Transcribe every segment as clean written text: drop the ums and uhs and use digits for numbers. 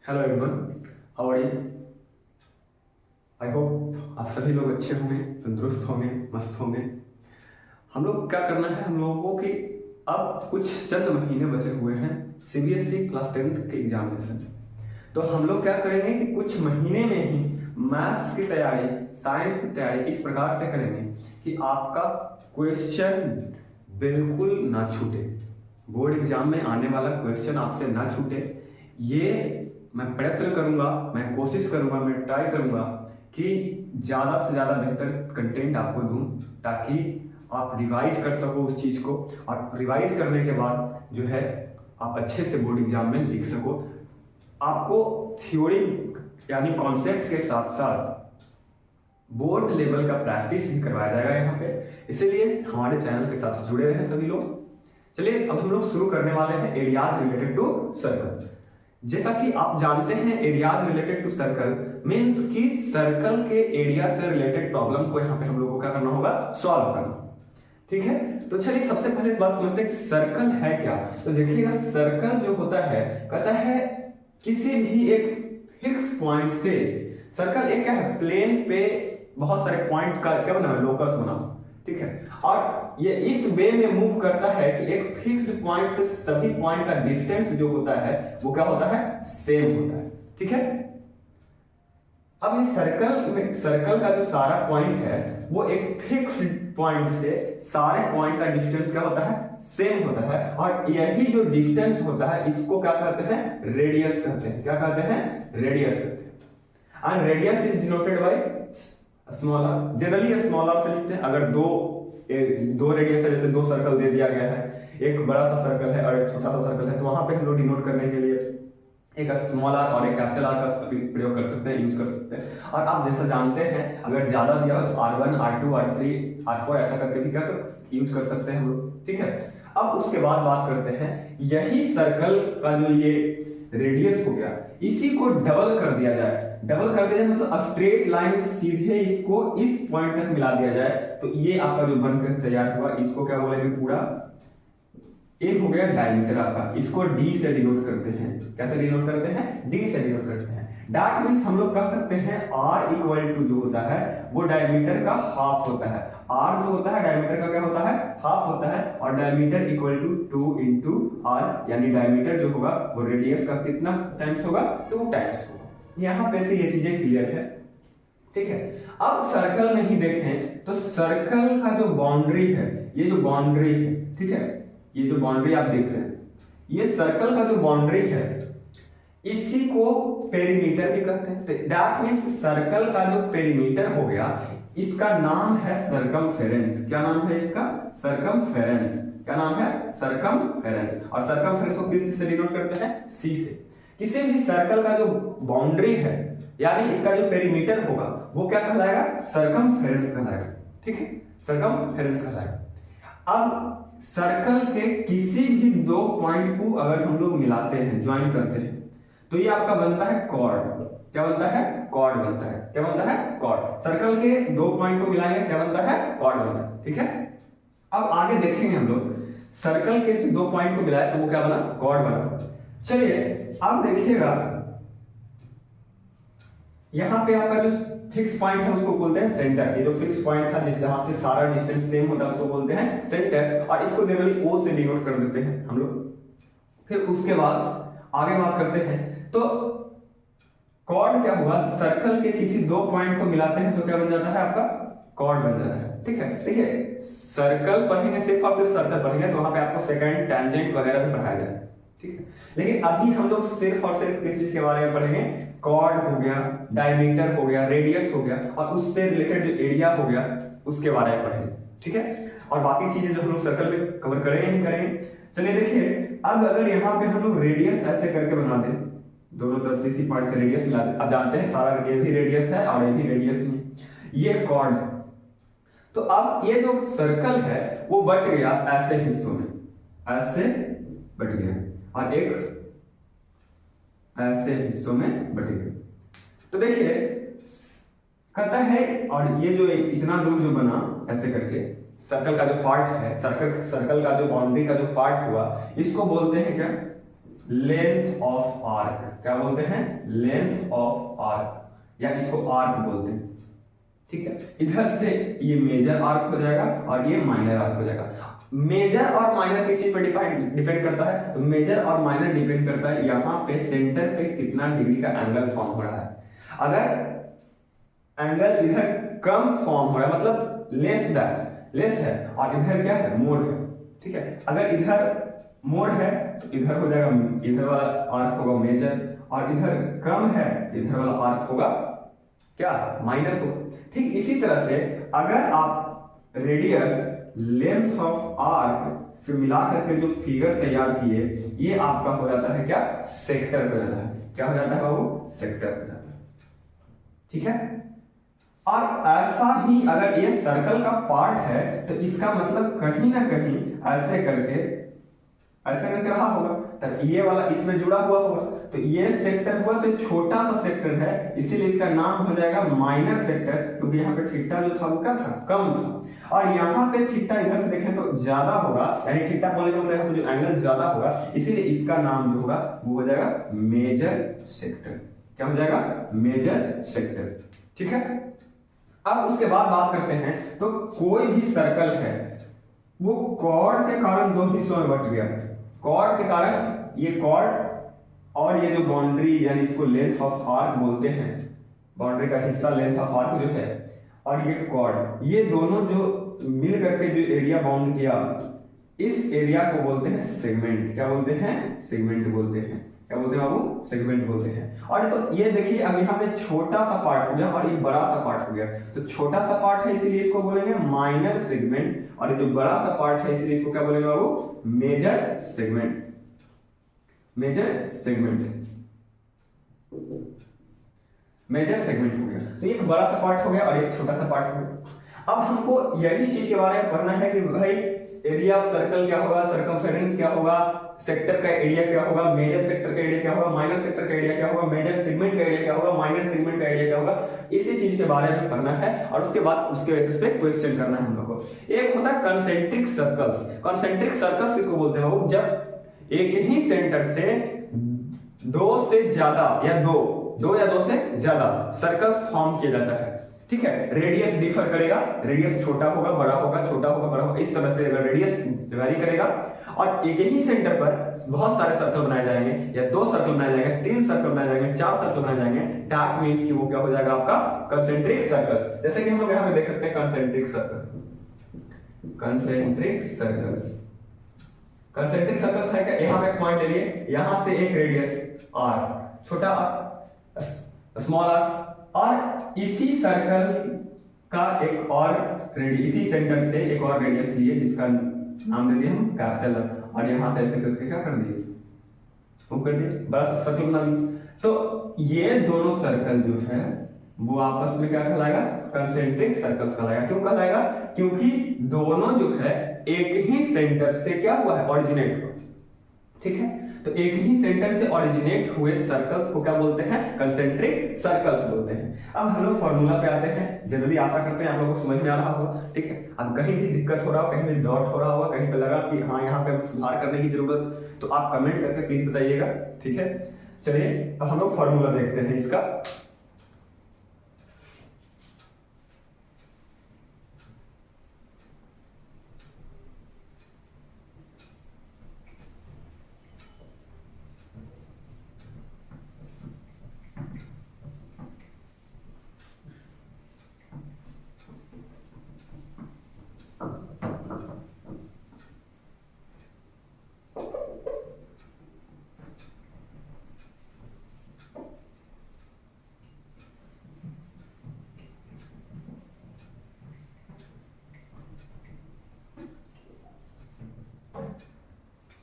Hello everyone, how are you? I hope आप सभी लोग अच्छे होंगे, तंदुरुस्त होंगे, मस्त होंगे। हम लोग क्या करना है, हम लोगों को कि अब कुछ चंद महीने बचे हुए हैं सीबीएसई क्लास 10th के एग्जामिनेशन। तो हम लोग क्या करेंगे कि कुछ महीने में ही मैथ्स की तैयारी, साइंस की तैयारी इस प्रकार से करेंगे कि आपका क्वेश्चन बिल्कुल ना छूटे। बोर्ड एग्जाम में आने वाला क्वेश्चन आपसे ना छूटे, ये मैं प्रयत्न करूंगा, मैं कोशिश करूंगा, मैं ट्राई करूंगा कि ज़्यादा से ज़्यादा बेहतर कंटेंट आपको दूं, ताकि आप रिवाइज कर सको उस चीज़ को, और रिवाइज करने के बाद जो है आप अच्छे से बोर्ड एग्जाम में लिख सको। आपको थ्योरी यानी कॉन्सेप्ट के साथ साथ बोर्ड लेवल का प्रैक्टिस भी करवाया जाएगा यहाँ पे, इसीलिए हमारे चैनल के साथ जुड़े रहें सभी लोग। चलिए अब हम लोग शुरू करने वाले हैं एरियाज रिलेटेड टू सर्कल। जैसा कि आप जानते हैं, areas related to circle means कि सर्कल के एरिया से रिलेटेड प्रॉब्लम को यहाँ पे हम लोग को क्या करना होगा, सॉल्व करना। ठीक है, तो चलिए सबसे पहले इस बात समझते हैं कि सर्कल है क्या। तो देखिएगा, सर्कल जो होता है, कहता है किसी भी एक फिक्स पॉइंट से, सर्कल एक क्या है, प्लेन पे बहुत सारे पॉइंट का क्या बना, लोकस बना। ठीक है, और ये इस वे में मूव करता है कि एक फिक्स्ड पॉइंट से सभी पॉइंट का डिस्टेंस जो होता है वो क्या होता है, सेम होता है। ठीक है, अब इस सर्कल का जो सारा पॉइंट है वो एक फिक्स्ड पॉइंट से सारे पॉइंट का डिस्टेंस क्या होता है, सेम होता है, और यही जो डिस्टेंस होता है इसको क्या कहते हैं, रेडियस कहते हैं। क्या कहते हैं, रेडियस कहते हैं। And radius is denoted by small r. Generally small r से लिखते हैं। अगर दो रेडियस है, जैसे दो सर्कल दे दिया गया है, एक बड़ा सा सर्कल है और एक छोटा सा सर्कल है, तो वहां पे हम लोग डिनोट करने के लिए एक स्मॉल आर और एक कैपिटल आर का प्रयोग कर सकते हैं, यूज कर सकते हैं। और आप जैसा जानते हैं, अगर ज्यादा दिया हो तो R1, R2, R3, R4 ऐसा करके भी क्या यूज कर सकते हैं हम लोग। ठीक है, अब उसके बाद बात करते हैं, यही सर्कल का जो ये रेडियस हो गया, इसी को डबल कर दिया जाए। डबल कर दिया जाए मतलब स्ट्रेट लाइन सीधे इसको इस पॉइंट तक मिला दिया जाए, तो ये आपका जो बनकर तैयार हुआ, इसको क्या बोलेंगे, पूरा एक हो गया डायमीटर आपका। इसको डी से डिनोट करते हैं। कैसे डिनोट करते हैं, डी से डिनोट करते हैं। दैट मींस हम लोग कह सकते हैं आर इक्वल टू जो होता है वो डायमीटर का हाफ होता है। आर जो होता है डायमीटर का क्या होता है, हाफ होता है, और diameter equal to 2 into r, यानी डायमीटर जो होगा वो रेडियस का कितना टाइम्स होगा, 2 टाइम्स होगा। यहाँ पे से ये चीजें क्लियर है। ठीक है, अब सर्कल में ही देखें तो सर्कल का जो बाउंड्री है, ये जो बाउंड्री है, ठीक है, ये जो बाउंड्री आप देख रहे हैं, ये सर्कल का जो बाउंड्री है इसी को पेरीमीटर भी कहते हैं। तो दैट मींस सर्कल का जो पेरीमीटर हो गया, इसका नाम है सर्कमफेरेंस। क्या नाम है इसका, सर्कमफेरेंस। क्या नाम है, सर्कमफेरेंस। और सर्कमफेरेंस को किस से डिनोट करते हैं, सी से। किसी भी सर्कल का जो बाउंड्री है, यानी इसका जो पेरीमीटर होगा वो क्या कहलाएगा, सर्कमफेरेंस कहलाएगा। ठीक है, सर्कमफेरेंस कहलाएगा। अब सर्कल के किसी भी दो पॉइंट को अगर हम लोग मिलाते हैं, ज्वाइन करते हैं, तो ये आपका बनता है कॉर्ड। क्या बनता है, कॉर्ड बनता है। क्या बनता है, कॉर्ड। सर्कल के दो पॉइंट को मिलाएंगे, क्या बनता है, कॉर्ड बनता है। ठीक है, अब आगे देखेंगे हम लोग, सर्कल के दो पॉइंट को मिलाए तो वो क्या बना, कॉर्ड बना। चलिए अब देखिएगा, यहां पे आपका जो फिक्स पॉइंट है उसको बोलते हैं सेंटर। ये जो फिक्स पॉइंट था जिस जहां से सारा डिस्टेंस सेम होता है उसको बोलते हैं सेंटर, और इसको जनरली ओ से डिनोट कर देते हैं हम लोग। फिर उसके बाद आगे बात करते हैं, तो कॉर्ड क्या हुआ, सर्कल के किसी दो पॉइंट को मिलाते हैं तो क्या बन जाता है, आपका कॉर्ड बन जाता है। ठीक है, देखिए सर्कल पढ़ेंगे, सिर्फ और सिर्फ सर्कल पढ़ेंगे तो वहां पे आपको सेकंड, टैंजेंट वगैरह भी पढ़ाया जाए। ठीक है, लेकिन अभी हम लोग सिर्फ और सिर्फ किस चीज के बारे में पढ़ेंगे, कॉर्ड हो गया, डायमीटर हो गया, रेडियस हो गया, और उससे रिलेटेड जो एरिया हो गया उसके बारे में पढ़ेंगे। ठीक है, और बाकी चीजें जो हम लोग सर्कल में कवर करेंगे ही करेंगे। चलिए देखिए, अब अगर यहाँ पे हम लोग रेडियस ऐसे करके बना दें, दोनों तरफ से इसी पॉइंट से रेडियस मिला दें, अब जानते हैं सारा ये भी रेडियस है और ये भी रेडियस नहीं, ये कॉर्ड है। तो अब ये जो सर्कल है वो बट गया ऐसे हिस्सों में, ऐसे बट गया, और एक ऐसे हिस्सों में बट गया। तो देखिए कहता है, और ये जो इतना दूर जो बना ऐसे करके, सर्कल का जो पार्ट है, सर्कल का जो बाउंड्री का जो पार्ट हुआ, इसको बोलते हैं क्या, लेंथ ऑफ आर्क, क्या बोलते हैं, लेंथ ऑफ आर्क, या इसको आर्क बोलते हैं, ठीक है। इधर से ये मेजर आर्क हो जाएगा और ये माइनर आर्क हो जाएगा। मेजर और माइनर किस चीज पर डिपेंड करता है, तो मेजर और माइनर डिपेंड करता है यहाँ पे सेंटर पे कितना डिग्री का एंगल फॉर्म हो रहा है। अगर एंगल इधर कम फॉर्म हो रहा है, मतलब लेस है, और इधर क्या है, मोड़ है, ठीक है। अगर इधर मोड़ है तो इधर हो जाएगा, इधर वाला आर्क होगा मेजर, और इधर कम है तो इधर वाला आर्क होगा क्या, माइनर होगा। ठीक इसी तरह से अगर आप रेडियस लेंथ ऑफ आर्क से मिला करके जो फिगर तैयार किए, ये आपका हो जाता है क्या, सेक्टर हो जाता है। क्या हो जाता है बाबू, सेक्टर हो जाता है, ठीक है। और ऐसा ही अगर ये सर्कल का पार्ट है तो इसका मतलब कहीं ना कहीं ऐसे करके रहा होगा, तब ये वाला इसमें जुड़ा हुआ होगा, तो ये सेक्टर हुआ तो छोटा सा सेक्टर है, इसीलिए इसका नाम हो जाएगा माइनर सेक्टर, क्योंकि यहाँ पे थीटा जो था वो क्या था, कम था, और यहाँ पे थीटा इधर से देखें तो ज्यादा होगा, यानी थीटा बोलने का मतलब यहाँ पे जो एंगल ज्यादा होगा, इसीलिए इसका नाम जो होगा वो हो जाएगा मेजर सेक्टर। क्या हो जाएगा, मेजर सेक्टर, ठीक है। अब उसके बाद बात करते हैं, तो कोई भी सर्कल है वो कॉर्ड के कारण दो हिस्सों में बट गया। कॉर्ड के कारण, ये कॉर्ड और ये जो बाउंड्री, यानी इसको लेंथ ऑफ आर्क बोलते हैं, बाउंड्री का हिस्सा लेंथ ऑफ आर्क जो है, और ये कॉर्ड, ये दोनों जो मिल करके जो एरिया बाउंड किया, इस एरिया को बोलते हैं सेगमेंट। क्या बोलते हैं, सेगमेंट बोलते हैं। क्या बोलते हैं बाबू, सेगमेंट बोलते हैं। और तो ये देखिए अब यहाँ पे छोटा सा पार्ट हो गया और ये बड़ा सा पार्ट हो गया, तो छोटा सा पार्ट है इसीलिए इसको बोलेंगे माइनर सेगमेंट, और ये जो बड़ा सा पार्ट है इसलिए इसको क्या बोलेंगे बाबू, major segment. Major segment, major segment हो गया। तो एक बड़ा सा पार्ट हो गया और एक छोटा सा पार्ट हो गया। अब हमको यही चीज के बारे में पढ़ना है कि भाई एरिया ऑफ सर्कल क्या होगा, सर्कमफेरेंस क्या होगा, सेक्टर का एरिया क्या होगा, मेजर सेक्टर का एरिया क्या होगा, माइनर सेक्टर का एरिया क्या होगा, मेजर सेगमेंट का एरिया क्या होगा, माइनर सेगमेंट का एरिया क्या होगा, इसी चीज के बारे में पढ़ना है। और उसके बाद उसके बेसिस पे क्वेश्चन करना है हम लोग को। एक होता है कंसेंट्रिक सर्कल्स। कंसेंट्रिक सर्कल्स किसको बोलते हैं बाबू, जब एक ही सेंटर से दो से ज्यादा या दो या दो से ज्यादा सर्कल्स फॉर्म किया जाता है, ठीक है। रेडियस डिफर करेगा, रेडियस छोटा होगा, बड़ा होगा, छोटा होगा, बड़ा होगा, इस तरह से रेडियस वेरी करेगा, और एक ही सेंटर पर बहुत सारे सर्कल बनाए जाएंगे, या दो सर्कल बनाए जाएंगे, तीन सर्कल बनाए जाएंगे, चार सर्कल बनाए जाएंगे, दैट मींस कि वो क्या हो जाएगा आपका कंसेंट्रिक सर्कल्स। जैसे कि हम लोग यहाँ पे देख सकते हैं concentric circle, concentric circles. Concentric circles है क्या, यहाँ पे एक पॉइंट ले लिए, यहाँ से एक रेडियस r, छोटा r, स्मॉल r, और इसी सर्कल का एक और रेडियस, इसी सेंटर से एक और रेडियस लिए जिसका नाम दे दिए हम कैपिटल R, और यहां से ऐसे करके क्या कर दिए, वो कर दिए, बड़ा सा सर्कल बना दिए। तो ये दोनों सर्कल जो है वो आपस में क्या कहलाएगा, कंसेंट्रिक सर्कल्स कहलाएगा। क्यों कहलाएगा, क्योंकि दोनों जो है एक ही सेंटर से क्या हुआ है, ऑरिजिनेट हुआ, ठीक है। तो एक ही सेंटर से ऑरिजिनेट हुए सर्कल्स को क्या बोलते हैं, कंसेंट्रिक सर्कल्स बोलते हैं। अब हम लोग फॉर्मूला पे आते हैं। जनरली आशा करते हैं आप लोगों को समझ में आ रहा होगा, ठीक है। अब कहीं भी दिक्कत हो रहा हो, कहीं भी डॉट हो रहा होगा, कहीं पे लगा कि हाँ यहाँ पे सुधार करने की जरूरत, तो आप कमेंट करके प्लीज बताइएगा, ठीक है। चलिए अब हम लोग फॉर्मूला देखते हैं इसका।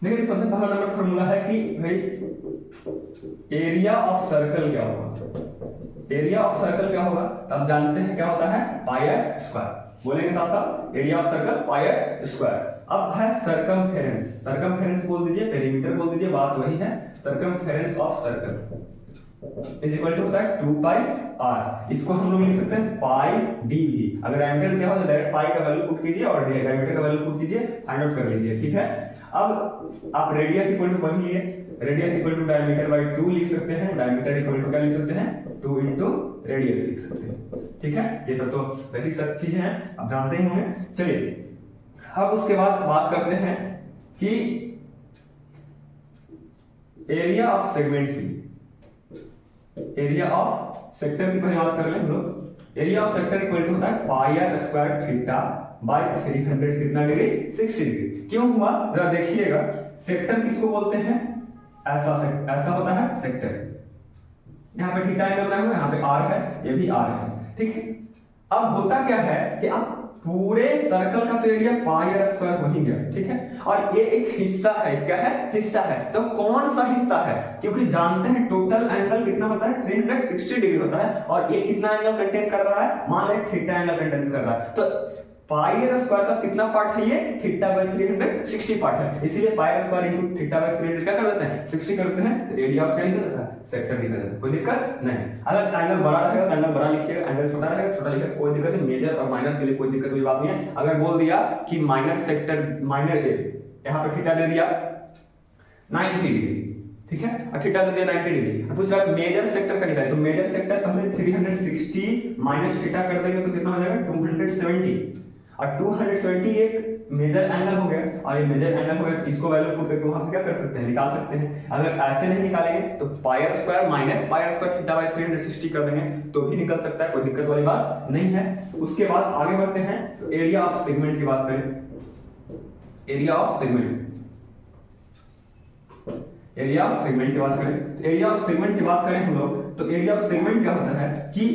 देखिए सबसे पहला नंबर फॉर्मूला है कि भाई एरिया ऑफ सर्कल क्या होगा। एरिया ऑफ सर्कल क्या होगा, आप जानते हैं क्या होता है, पाई आर स्क्वायर। बोलेंगे साथ साथ, area of circle pi r square. अब है सरकमफेरेंस, सरकमफेरेंस बोल दीजिए, पेरीमीटर बोल दीजिए, बात वही है। Circumference of circle, is equal to होता है 2 पाई आर। इसको हम लोग लिख सकते हैं पाई डी भी। अगर एम्पीयर दिया हो तो डायरेक्ट पाई का वैल्यू पुट कीजिए और डायमीटर का वैल्यू पुट कीजिए, फाइंड आउट कर लीजिए, ठीक है। अब आप रेडियस इक्वल टू वही लिए, radius equal to diameter by 2 लिख सकते हैं, डायमीटर इक्वल टू क्या लिख सकते हैं 2 इंटू रेडियस लिख सकते हैं, ठीक है। ये सब तो बेसिक सब चीजें हैं, आप जानते ही होंगे। चलिए अब उसके बाद बात करते हैं कि एरिया ऑफ सेगमेंट की, एरिया ऑफ सेक्टर की पहले बात कर लें हम लोग। Area of sector equal to होता है pi r square theta by 300 कितना डिग्री 60 डिग्री। क्यों हुआ जरा देखिएगा, सेक्टर किसको बोलते हैं, ऐसा होता है सेक्टर। यहाँ पे थीटा एंगल बनाया हुआ है, यहाँ पे आर है, ये भी आर है, ठीक है। अब होता क्या है कि आप पूरे सर्कल का तो एरिया पाई आर स्क्वायर हो ही गया, ठीक है। और ये एक हिस्सा है, क्या है, हिस्सा है। तो कौन सा हिस्सा है, क्योंकि जानते हैं टोटल एंगल कितना होता है 360 डिग्री होता है, और ये कितना एंगल कंटेन कर रहा है, मान लें थीटा एंगल कंटेन कर रहा है। तो पाई आर स्क्वायर का कितना पार्ट है, ये थीटा बाय 360 पार्ट है, इसीलिए pi r square into theta by 300 क्या कर देते हैं 60 करते हैं, तो एरिया ऑफ क्या निकल जाता है, सेक्टर निकल जाता है। कोई दिक्कत नहीं। अगर एंगल बड़ा रहेगा तो एंगल बड़ा लिखिएगा, एंगल छोटा रहेगा छोटा लिखिएगा, कोई दिक्कत नहीं। मेजर और माइनर के लिए कोई दिक्कत वाली बात नहीं है। अगर बोल दिया कि माइनर सेक्टर, माइनर यहाँ पे थीटा दे दिया 90 डिग्री, ठीक है, और थीटा दे दिया 90 डिग्री, पूछ रहा है मेजर सेक्टर का निकाले, तो मेजर सेक्टर पहले 360 माइनस थीटा कर देंगे तो कितना हो जाएगा 270, और 270 एक मेजर एंगल हो गया, और ये मेजर एंगल हो गया, इसको वैल्यू पुट करके वहां पे क्या कर सकते हैं, निकाल सकते हैं। अगर ऐसे नहीं निकालेंगे तो pi r square minus pi r square theta by 360 कर देंगे तो भी निकल सकता है, कोई दिक्कत वाली बात नहीं है। उसके बाद आगे बढ़ते हैं, एरिया ऑफ सेगमेंट की बात करें। Area of segment, area of segment की बात करें, एरिया ऑफ सेगमेंट की बात करें हम लोग, तो एरिया ऑफ सेगमेंट क्या होता है कि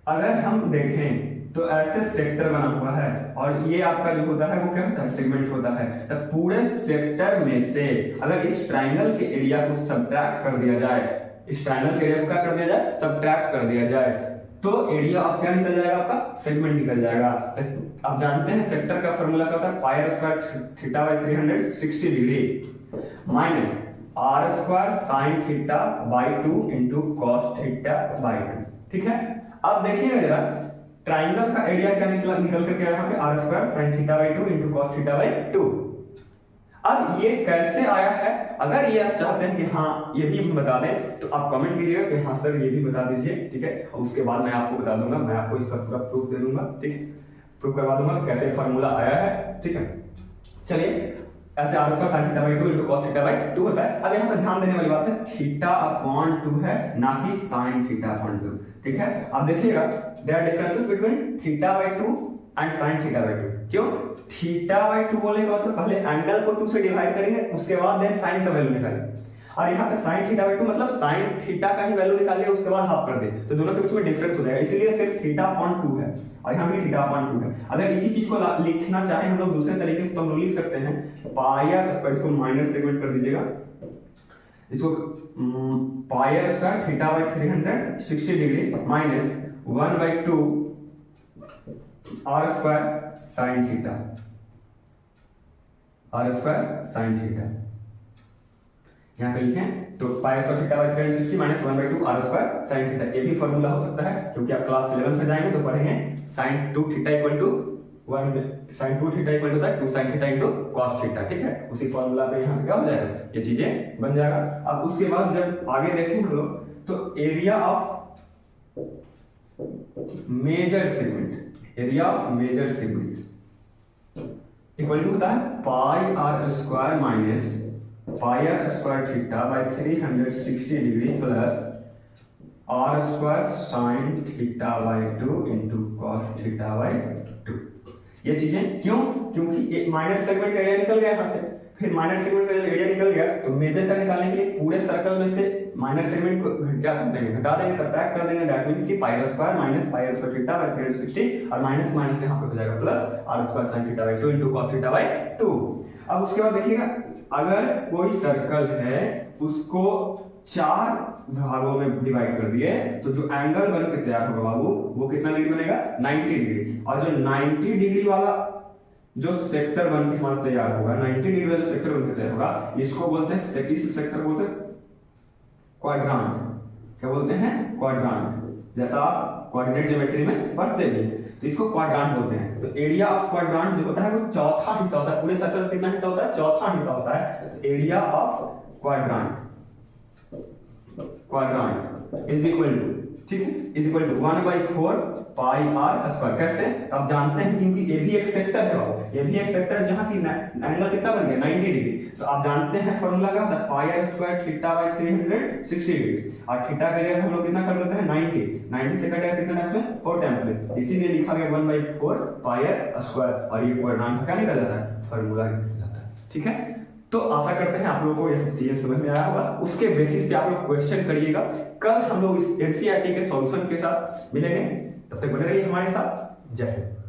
अगर हम देखें तो ऐसे सेक्टर बना हुआ है, और ये आपका जो होता है वो क्या होता है, सेगमेंट होता है। तो पूरे सेक्टर में से अगर इस ट्राइंगल के एरिया को सब्ट्रैक्ट कर दिया जाए, इस ट्राइंगल के एरिया को क्या कर दिया जाए, सब्ट्रैक्ट कर दिया जाए, तो एरिया ऑफ क्या निकल जाएगा, आपका सेगमेंट निकल जाएगा। आप जानते हैं सेक्टर का फॉर्मूला क्या होता है, pi r square theta by 360 degree minus r square sine theta by 2 into cos theta by 2, ठीक है। अब देखिएगा जरा, ट्राइंगल का एरिया क्या निकल करके आया, यहाँ पे r square sine theta by 2 into cos theta by 2। अब ये कैसे आया है, अगर ये आप चाहते हैं कि हाँ ये भी हम बता दें तो आप कमेंट कीजिएगा कि हाँ सर ये भी बता दीजिए, ठीक है। और उसके बाद मैं आपको बता दूंगा, मैं आपको इसका पूरा प्रूफ दे दूंगा, ठीक है, प्रूफ करवा दूंगा कैसे फॉर्मूला आया है, ठीक है। चलिए, ऐसे r square sine theta by 2 into cos theta by 2 होता है। अब यहाँ पे ध्यान देने वाली बात है, थीटा अपॉन 2 है, ना कि साइन थीटा अपॉन 2, ठीक है। अब देखिएगा there are differences between theta by 2 and sine theta by 2। क्यों, थीटा बाय 2 बोले का मतलब पहले एंगल को 2 से डिवाइड करेंगे, उसके बाद देन साइन का वैल्यू निकालेंगे, और यहाँ पे साइन थीटा बाय 2 मतलब साइन थीटा का ही वैल्यू निकालिए, उसके बाद हाफ कर दे, तो दोनों के बीच में डिफरेंस हो जाएगा, इसीलिए सिर्फ थीटा अपॉन 2 है, और यहाँ भी थीटा अपॉन 2 है। अगर इसी चीज को लिखना चाहे हम लोग दूसरे तरीके से तो हम लोग लिख सकते हैं पाई आर स्क्वायर, इसको माइनस सेगमेंट कर दीजिएगा, इसको pi r square theta by 360 degree minus 1/2 r square sine theta, r square sine theta यहाँ पे लिखें तो pi square theta by 360 minus 1/2 r square sine theta. ये भी फॉर्मूला हो सकता है, क्योंकि आप क्लास 11 से जाएंगे तो पढ़ेंगे sine 2 theta equal to 1 sine 2 theta equal to 2 sine theta into cos theta, ठीक है। उसी फॉर्मूला पे यहाँ पे क्या हो जाएगा, ये चीजें बन जाएगा। अब उसके बाद जब आगे देखें हम लोग तो area of major segment, area of major segment equal to होता है pi r square minus pi r square theta by 360 degree plus r square sine theta by 2 into cos theta by 2। ये चीजें क्यों, क्योंकि एक माइनर सेगमेंट का area निकल गया यहाँ से, फिर माइनर सेगमेंट का एरिया निकल गया तो मेजर का निकालने के लिए पूरे सर्कल में से माइनर सेगमेंट को क्या कर देंगे, घटा देंगे, सब्ट्रैक्ट कर देंगे, दैट मींस कि pi r square minus pi r square theta by 360 और माइनस माइनस यहाँ पे हो जाएगा plus r square sine theta by 2 into cos theta by 2। अब उसके बाद देखिएगा, अगर कोई सर्कल है उसको 4 भागों में डिवाइड कर दिए तो जो एंगल बन के तैयार होगा बाबू वो कितना डिग्री बनेगा, 90 डिग्री। और जो 90 डिग्री वाला जो सेक्टर बन के हमारा तैयार होगा, 90 डिग्री वाला सेक्टर बन के तैयार होगा, इसको बोलते हैं, इस सेक्टर बोलते हैं क्वाड्रांट, क्या बोलते हैं, क्वाड्रांट, जैसा आप कोऑर्डिनेट ज्योमेट्री में पढ़ते भी हैं, तो इसको क्वाड्रांट बोलते हैं। तो एरिया ऑफ क्वाड्रांट जो होता है वो चौथा हिस्सा होता है, पूरे सर्कल कितना हिस्सा होता है, चौथा हिस्सा होता है। Area of quadrant, quadrant is equal to, ठीक है, is equal to 1/4 pi r square. कैसे, तो आप जानते हैं क्योंकि ये भी एक सेक्टर है बाबू, ये भी एक सेक्टर है जहां की एंगल कितना बन गया, 90 डिग्री। तो आप जानते हैं फॉर्मूला क्या होता है, pi r square theta by 360 degree, और थीटा के लिए हम लोग कितना कर देते हैं, 90 से कटेगा कितना टाइम्स में, 4 टाइम्स में, इसीलिए लिखा गया 1/4 पाई आर स्क्वायर, और ये क्वाड्रांट क्या निकल जाता है, फॉर्मूला निकल जाता है। ठीक है, तो आशा करते हैं आप लोगों को ये सब चीजें समझ में आया होगा। उसके बेसिस पे आप लोग क्वेश्चन करिएगा। कल हम लोग इस एनसीईआरटी के सॉल्यूशन के साथ मिलेंगे, तब तक बने रहिए हमारे साथ। जय हिंद।